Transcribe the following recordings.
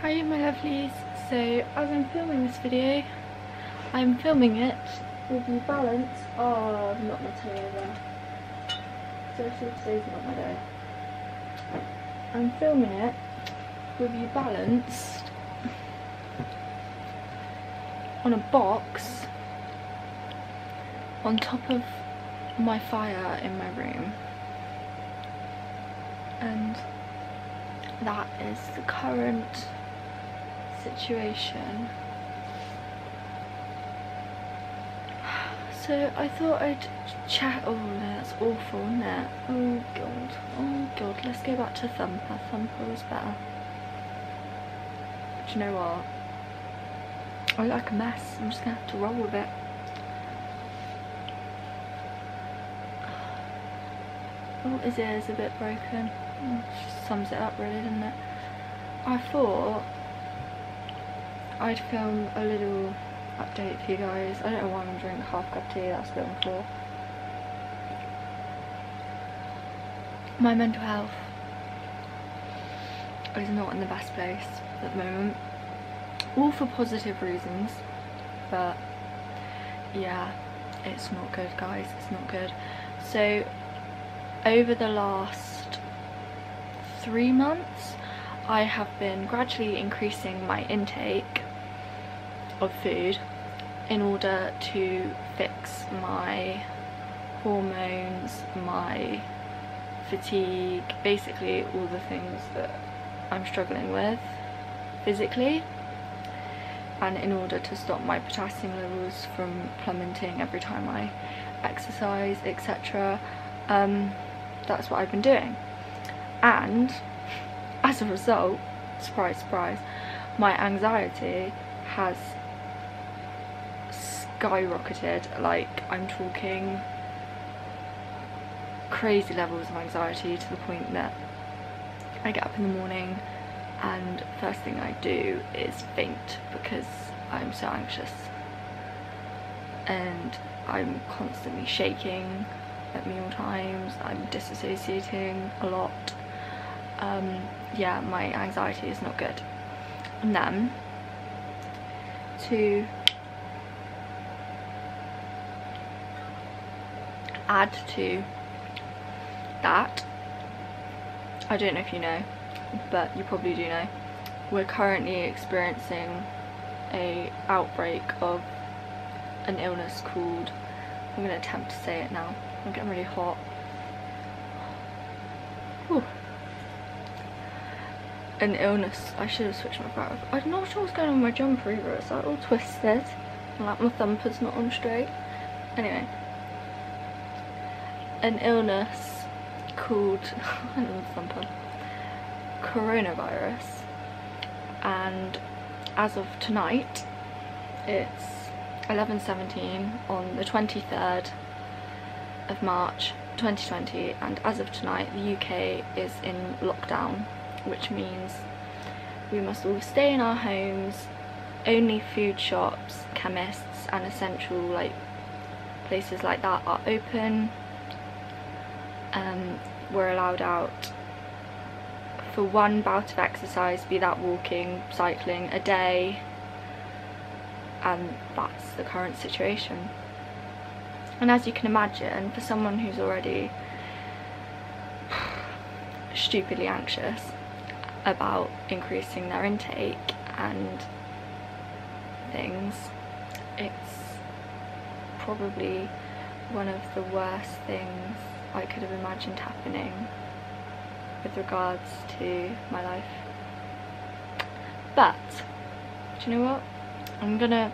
Hi my lovelies, so as I'm filming this video, I'm filming it with the balance of not my toe over. Seriously, today's not my day. I'm filming it with you balanced on a box on top of my fire in my room, and that is the current situation. So I thought I'd chat. Oh no, that's awful, isn't it? Oh god, let's go back to Thumper. Thumper was better. But you know what, I like a mess. I'm just gonna have to roll with it. Oh, his ear's a bit broken. Just sums it up really, doesn't it? I thought I'd film a little update for you guys. I don't know why I'm drinking half cup of tea, that's a bit uncalled. My mental health is not in the best place at the moment. All for positive reasons, but yeah, it's not good guys, it's not good. So over the last 3 months I have been gradually increasing my intake of food in order to fix my hormones, my fatigue, basically all the things that I'm struggling with physically, and in order to stop my potassium levels from plummeting every time I exercise, etc. That's what I've been doing, and as a result, surprise surprise, my anxiety has skyrocketed. Like, I'm talking crazy levels of anxiety, to the point that I get up in the morning and first thing I do is faint because I'm so anxious, and I'm constantly shaking at meal times. I'm disassociating a lot. Yeah, my anxiety is not good. And then to add to that, I don't know if you know, but you probably do know, we're currently experiencing a outbreak of an illness called, I'm going to attempt to say it now, I'm getting really hot. Whew. An illness, I should have switched my brow. I'm not sure what's going on with my jumper either, it's like all twisted, and like my thumper's not on straight. Anyway, an illness called I don't know the thumper, coronavirus, and as of tonight, it's 11:17 on the 23rd of March 2020, and as of tonight the UK is in lockdown, which means we must all stay in our homes. Only food shops, chemists and essential like places like that are open. We're allowed out for one bout of exercise, be that walking, cycling, a day, and that's the current situation. And as you can imagine, for someone who's already stupidly anxious about increasing their intake and things, it's probably one of the worst things I could have imagined happening with regards to my life. But do you know what, I'm gonna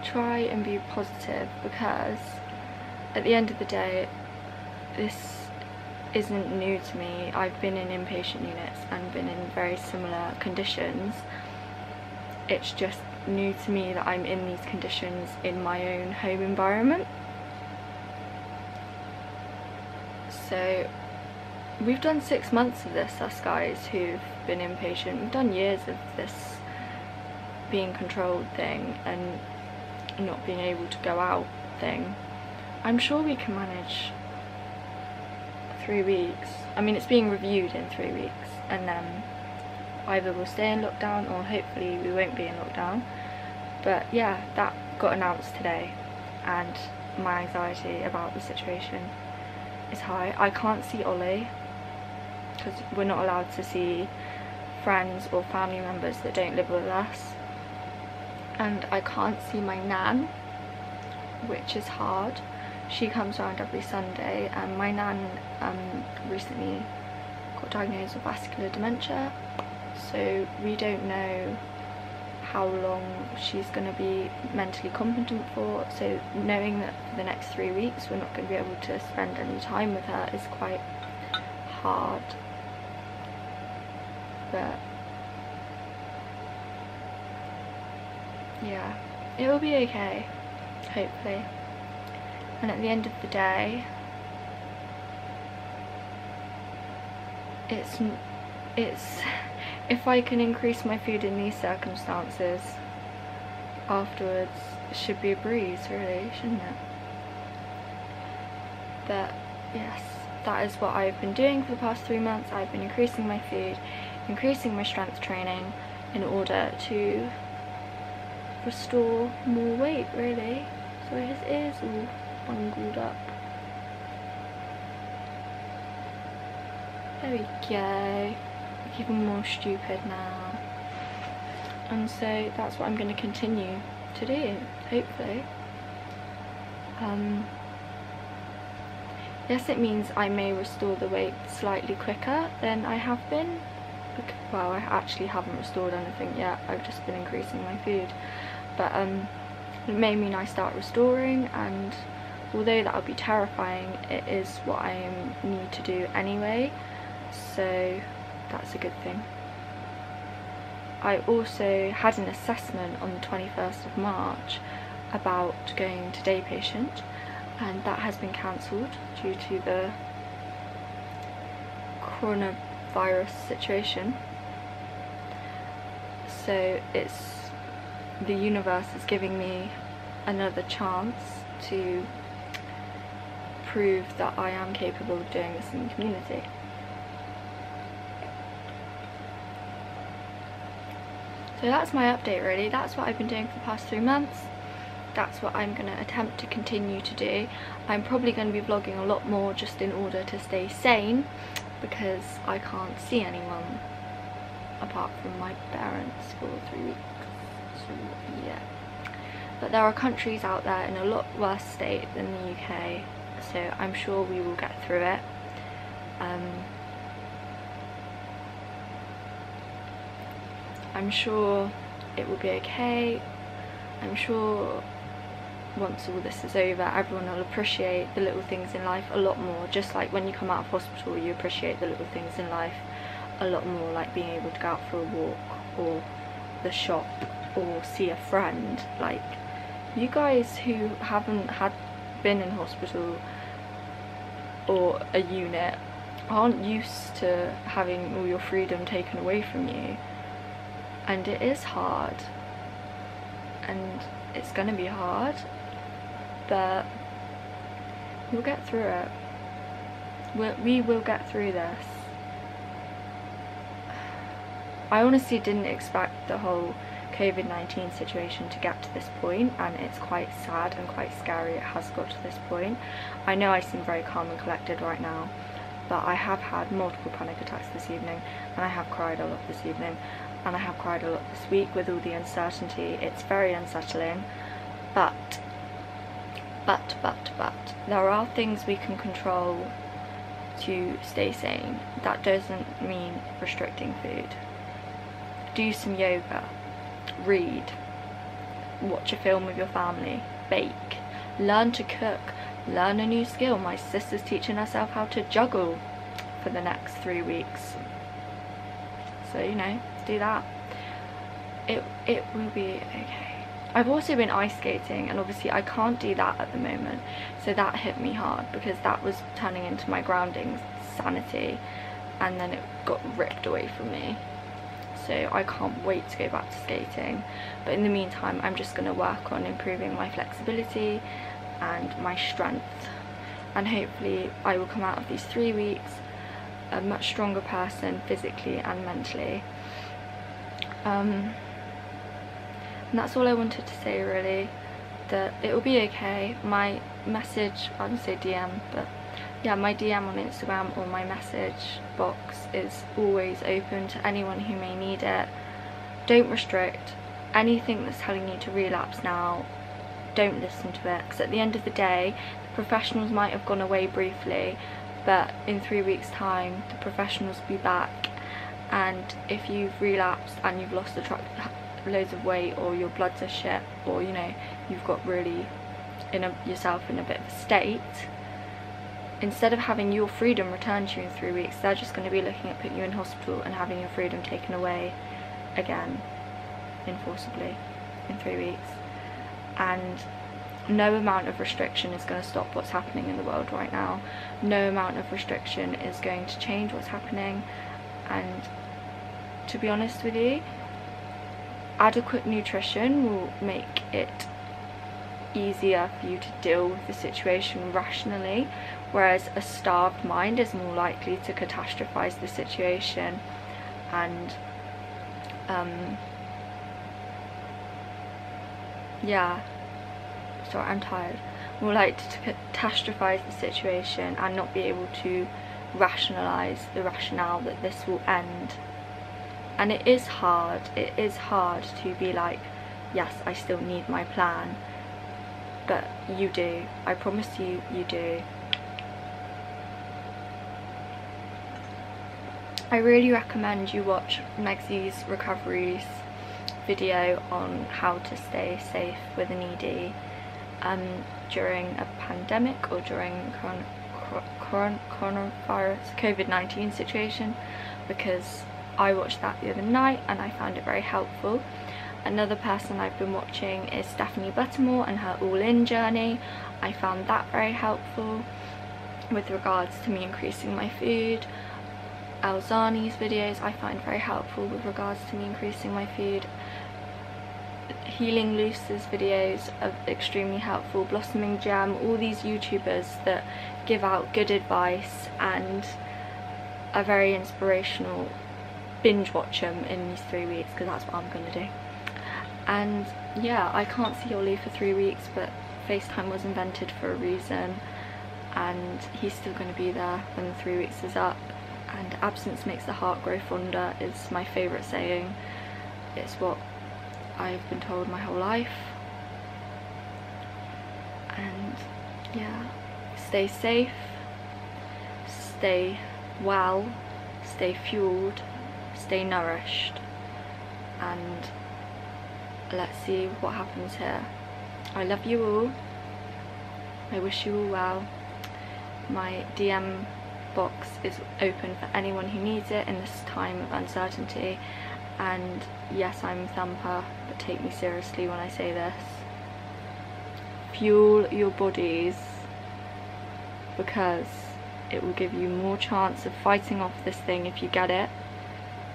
try and be positive, because at the end of the day this isn't new to me. I've been in inpatient units and been in very similar conditions. It's just new to me that I'm in these conditions in my own home environment. So we've done 6 months of this, us guys who've been inpatient. We've done years of this being controlled thing and not being able to go out thing. I'm sure we can manage 3 weeks. I mean, it's being reviewed in 3 weeks, and then either we'll stay in lockdown or hopefully we won't be in lockdown. But yeah, that got announced today, and my anxiety about the situation is high. I can't see Ollie because we're not allowed to see friends or family members that don't live with us, and I can't see my nan, which is hard. She comes around every Sunday, and my nan recently got diagnosed with vascular dementia, so we don't know how long she's going to be mentally competent for. So knowing that for the next 3 weeks we're not going to be able to spend any time with her is quite hard. But yeah, it will be okay, hopefully. And at the end of the day, it's if I can increase my food in these circumstances, afterwards it should be a breeze, really, shouldn't it? But yes, that is what I've been doing for the past 3 months. I've been increasing my food, increasing my strength training in order to restore more weight, really. So his ears all bungled up. There we go. Even more stupid now. And so that's what I'm going to continue to do, hopefully. Yes, it means I may restore the weight slightly quicker than I have been. Well, I actually haven't restored anything yet, I've just been increasing my food. But it may mean I start restoring, and although that would be terrifying, it is what I need to do anyway, so that's a good thing. I also had an assessment on the 21st of March about going to day patient, and that has been cancelled due to the coronavirus situation. So the universe is giving me another chance to prove that I am capable of doing this in the community. So that's my update, really. That's what I've been doing for the past 3 months. That's what I'm going to attempt to continue to do. I'm probably going to be vlogging a lot more just in order to stay sane, because I can't see anyone apart from my parents for 3 weeks. So yeah. But there are countries out there in a lot worse state than the UK, so I'm sure we will get through it. I'm sure it will be okay. I'm sure once all this is over, everyone will appreciate the little things in life a lot more. Just like when you come out of hospital, you appreciate the little things in life a lot more, like being able to go out for a walk, or the shop, or see a friend. Like, you guys who haven't been in hospital or a unit aren't used to having all your freedom taken away from you, and it is hard, and it's gonna be hard, but we'll get through it. We will get through this. I honestly didn't expect the whole COVID-19 situation to get to this point, and it's quite sad and quite scary it has got to this point. I know I seem very calm and collected right now, but I have had multiple panic attacks this evening, and I have cried a lot this evening, and I have cried a lot this week with all the uncertainty. It's very unsettling, but there are things we can control to stay sane. That doesn't mean restricting food. Do some yoga, read, watch a film with your family, bake, learn to cook, learn a new skill. My sister's teaching herself how to juggle for the next 3 weeks, so you know, do that. It will be okay. I've also been ice skating, and obviously I can't do that at the moment, so that hit me hard because that was turning into my grounding sanity, and then it got ripped away from me. So I can't wait to go back to skating, but in the meantime I'm just going to work on improving my flexibility and my strength, and hopefully I will come out of these 3 weeks a much stronger person physically and mentally. And that's all I wanted to say really, that it will be okay. My message, I wouldn't say DM, but yeah, my DM on Instagram or my message box is always open to anyone who may need it. Don't restrict anything that's telling you to relapse now. Don't listen to it, because at the end of the day, the professionals might have gone away briefly, but in 3 weeks time the professionals will be back, and if you've relapsed and you've lost loads of weight, or your bloods are shit, or you know, you've got really yourself in a bit of a state, instead of having your freedom returned to you in 3 weeks, they're just going to be looking at putting you in hospital and having your freedom taken away again, enforceably, in 3 weeks. And no amount of restriction is going to stop what's happening in the world right now. No amount of restriction is going to change what's happening. And to be honest with you, adequate nutrition will make it easier for you to deal with the situation rationally, whereas a starved mind is more likely to catastrophize the situation and yeah, sorry, I'm tired. More likely to catastrophize the situation and not be able to rationalize the rationale that this will end. And it is hard to be like, yes, I still need my plan, but you do, I promise you, you do. I really recommend you watch Megsy's Recoveries video on how to stay safe with an ED during a pandemic or during coronavirus COVID-19 situation, because I watched that the other night and I found it very helpful. Another person I've been watching is Stephanie Buttermore and her all-in journey. I found that very helpful with regards to me increasing my food. Alzani's videos I find very helpful with regards to me increasing my food. Healing Loose's videos are extremely helpful. Blossoming Gem, all these YouTubers that give out good advice and are very inspirational. Binge watch them in these 3 weeks, because that's what I'm going to do. And yeah, I can't see Ollie for 3 weeks, but FaceTime was invented for a reason, and he's still going to be there when the 3 weeks is up. And absence makes the heart grow fonder is my favourite saying. It's what I've been told my whole life. And yeah, stay safe, stay well, stay fueled, stay nourished, and let's see what happens here. I love you all. I wish you all well. My DM box is open for anyone who needs it in this time of uncertainty. And yes, I'm Thumper, but take me seriously when I say this. Fuel your bodies, because it will give you more chance of fighting off this thing if you get it,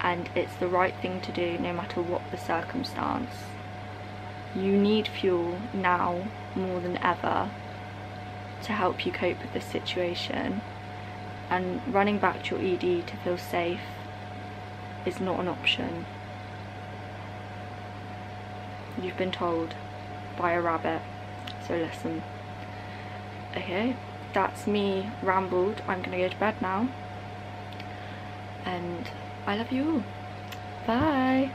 and it's the right thing to do no matter what the circumstance. You need fuel now more than ever to help you cope with this situation, and running back to your ED to feel safe is not an option. You've been told by a rabbit, so listen. Okay, that's me rambled. I'm gonna go to bed now, and I love you all. Bye.